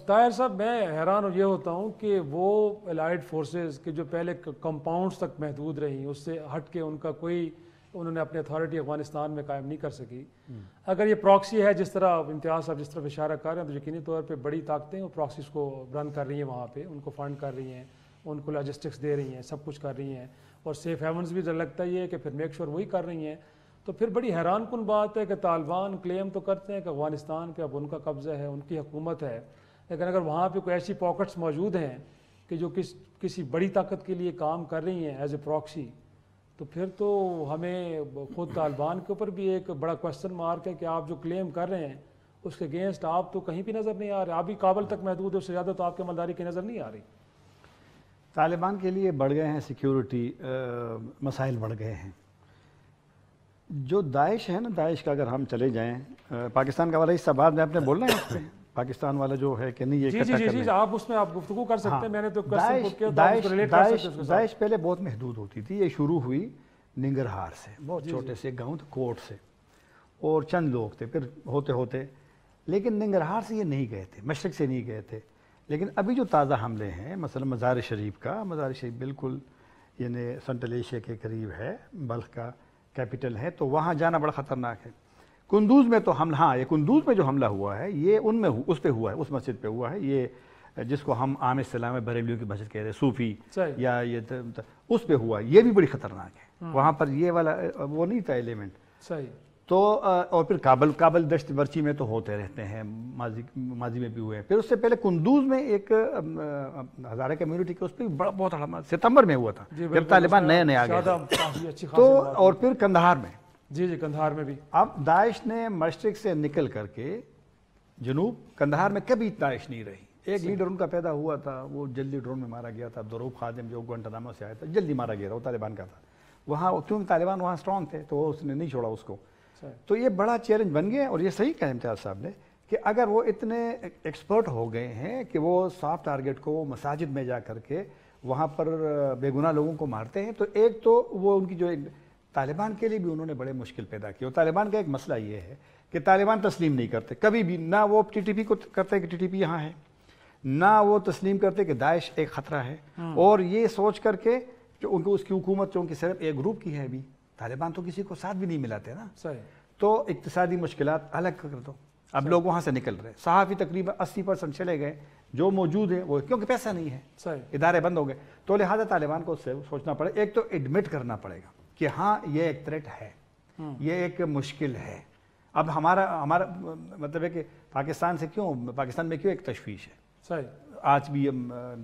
طاہر صاحب میں حیران یہ ہوتا ہوں کہ وہ الائڈ فورسز کے جو پہلے کمپاؤنڈز تک محدود رہیں اس سے ہٹ کے ان کا کوئی انہوں نے اپنی اتھارٹی افغانستان میں قائم نہیں کر سکی. اگر یہ پراکسی ہے جس طرح امتیاز صاحب جس طرح اشارہ کر رہے ہیں تو یقینی طور پہ بڑی طاقتیں وہ پراکسیز کو رن کر رہی ہیں وہاں پہ, ان کو فنڈ کر رہی ہیں, ان کو لاجسٹکس دے رہی ہیں, سب کچھ کر رہی ہیں, اور سیف ہیونز بھی لگتا ہی ہے کہ پھر میک شور وہی کر رہی ہیں. تو پھر بڑی حیران کن بات ہے کہ طالبان کلیم تو کرتے ہیں کہ افغانستان پہ اب ان کا قبضہ ہے, ان کی حکومت ہے, لیکن اگر وہاں پہ کوئی ایسی پاکٹس موجود ہیں کہ جو کسی بڑی طاقت کے لیے کام کر رہی ہیں ایز اے پراکسی, تو پھر تو ہمیں خود طالبان کے اوپر بھی ایک بڑا کوشچن مارک ہے کہ آپ جو کلیم کر رہے ہیں اس کے اگینسٹ آپ تو کہیں بھی نظر نہیں آ رہے. آپ بھی کابل تک محدود ہے, اس سے زیادہ تو آپ کے مالداری کی نظر نہیں آ رہی. طالبان کے لیے بڑھ گئے ہیں سیکیورٹی مسائل بڑھ گئے ہیں. جو داعش ہے نا, داعش کا اگر ہم چلے جائیں, پاکستان کا والا حصہ بعد میں آپ نے بولنا ہے اس پہ, پاکستان والا جو ہے کہ نہیں یہ اکٹھا کر جی آپ اس میں آپ گفتگو کر سکتے ہیں. میں نے تو داعش پہلے بہت محدود ہوتی تھی. یہ شروع ہوئی ننگرہار سے, بہت چھوٹے سے گاؤں کوٹ سے, اور چند لوگ تھے, پھر ہوتے ہوتے, لیکن ننگرہار سے یہ نہیں گئے تھے, مشرق سے نہیں گئے تھے. لیکن ابھی جو تازہ حملے ہیں, مثلا مزار شریف کا, مزار شریف بالکل یعنی سنٹرل ایشیا کے قریب ہے, بلخ کا کیپٹل ہے, تو وہاں جانا بڑا خطرناک ہے. کندوز میں تو حملہ, ہاں یہ کندوز میں جو حملہ ہوا ہے یہ ان میں اس پہ ہوا ہے, اس مسجد پہ ہوا ہے, یہ جس کو ہم عام اصطلاح میں بریلیوں کی مسجد کہہ رہے ہیں, صوفی یا یہ اس پہ ہوا, یہ بھی بڑی خطرناک ہے. وہاں پر یہ والا وہ نہیں تھا ایلیمنٹ. صحیح. تو اور پھر کابل دشت برچی میں تو ہوتے رہتے ہیں, ماضی میں بھی ہوئے ہیں. پھر اس سے پہلے کندوز میں ایک ہزارہ کمیونٹی کے اس پہ بہت ستمبر میں ہوا تھا جب طالبان نئے آ گئے. تو اور پھر کندہار میں, جی کندہار میں بھی. اب داعش نے مشرق سے نکل کر کے جنوب, کندہار میں کبھی داعش نہیں رہی. ایک لیڈر ان کا پیدا ہوا تھا, وہ جلدی ڈرون میں مارا گیا تھا, دروب خادم جو گوانٹانامو سے آیا تھا, جلدی مارا گیا, وہ طالبان کا تھا. وہاں کیونکہ طالبان وہاں اسٹرانگ تھے تو اس نے نہیں چھوڑا اس کو. تو یہ بڑا چیلنج بن گیا. اور یہ صحیح کہا امتیاز صاحب نے کہ اگر وہ اتنے ایکسپرٹ ہو گئے ہیں کہ وہ سافٹ ٹارگٹ کو مساجد میں جا کر کے وہاں پر بے گناہ لوگوں کو مارتے ہیں, تو ایک تو وہ ان کی جو طالبان کے لیے بھی انہوں نے بڑے مشکل پیدا کی. اور طالبان کا ایک مسئلہ یہ ہے کہ طالبان تسلیم نہیں کرتے کبھی بھی, نہ وہ ٹی ٹی پی کو کرتے کہ ٹی ٹی پی یہاں ہے, نہ وہ تسلیم کرتے کہ داعش ایک خطرہ ہے. اور یہ سوچ کر کے کہ ان کو اس کی حکومت چونکہ صرف ایک گروپ کی ہے, ابھی طالبان تو کسی کو ساتھ بھی نہیں ملاتے نا. صحیح. تو اقتصادی مشکلات الگ کر دو. اب لوگ وہاں سے نکل رہے, صحافی تقریباً 80% چلے گئے, جو موجود ہیں وہ کیونکہ پیسہ نہیں ہے, ادارے بند ہو گئے. تو لہٰذا طالبان کو سوچنا پڑے, ایک تو ایڈمٹ کرنا پڑے گا کہ ہاں یہ ایک تھریٹ ہے, یہ ایک مشکل ہے. اب ہمارا مطلب ہے کہ پاکستان میں کیوں ایک تشویش ہے. آج بھی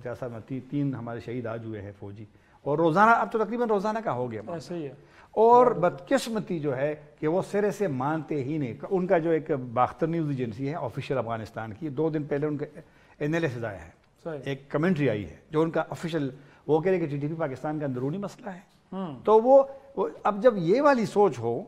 جیسا 3 ہمارے شہید آج ہوئے ہیں فوجی, اور روزانہ اب تو تقریباً روزانہ کا ہو گیا. صحیح ہے. اور بدقسمتی جو ہے کہ وہ سرے سے مانتے ہی نہیں. ان کا جو ایک باختر نیوز ایجنسی ہے آفیشیل افغانستان کی, 2 دن پہلے ان کا NLS آیا ہے, ایک کمنٹری آئی ہے جو ان کا آفیشیل, وہ کہہ رہے کہ ٹی ٹی پی پاکستان کا اندرونی مسئلہ ہے. تو وہ اب جب یہ والی سوچ ہو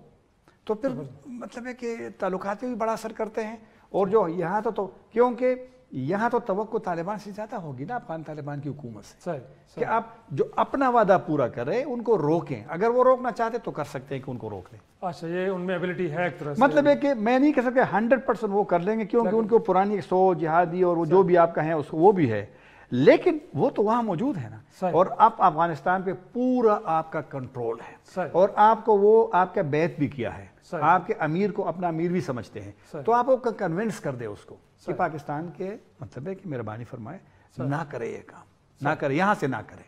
تو پھر مطلب ہے کہ تعلقات بھی بڑا اثر کرتے ہیں. اور جو یہاں تو کیونکہ یہاں تو توقع طالبان سے زیادہ ہوگی نا, افغان طالبان کی حکومت سے, کہ آپ جو اپنا وعدہ پورا کرے ان کو روکیں. اگر وہ روکنا چاہتے تو کر سکتے ہیں کہ ان کو روک لیں. اچھا, یہ ان میں ایبلٹی ہے ایک طرح سے. مطلب ہے کہ میں نہیں کہہ سکتا 100% وہ کر لیں گے, کیونکہ ان کو پرانی سوچ جہادی اور وہ جو بھی آپ کا ہے وہ بھی ہے, لیکن وہ تو وہاں موجود ہے نا. اور اب افغانستان پہ پورا آپ کا کنٹرول ہے, اور آپ کو وہ آپ کا بیعت بھی کیا ہے, آپ کے امیر کو اپنا امیر بھی سمجھتے ہیں. تو آپ کو کنونس کر دے اس کو کہ پاکستان کے مطلب ہے کہ مہربانی فرمائے نہ کرے یہ کام, نہ کرے, یہاں سے نہ کرے.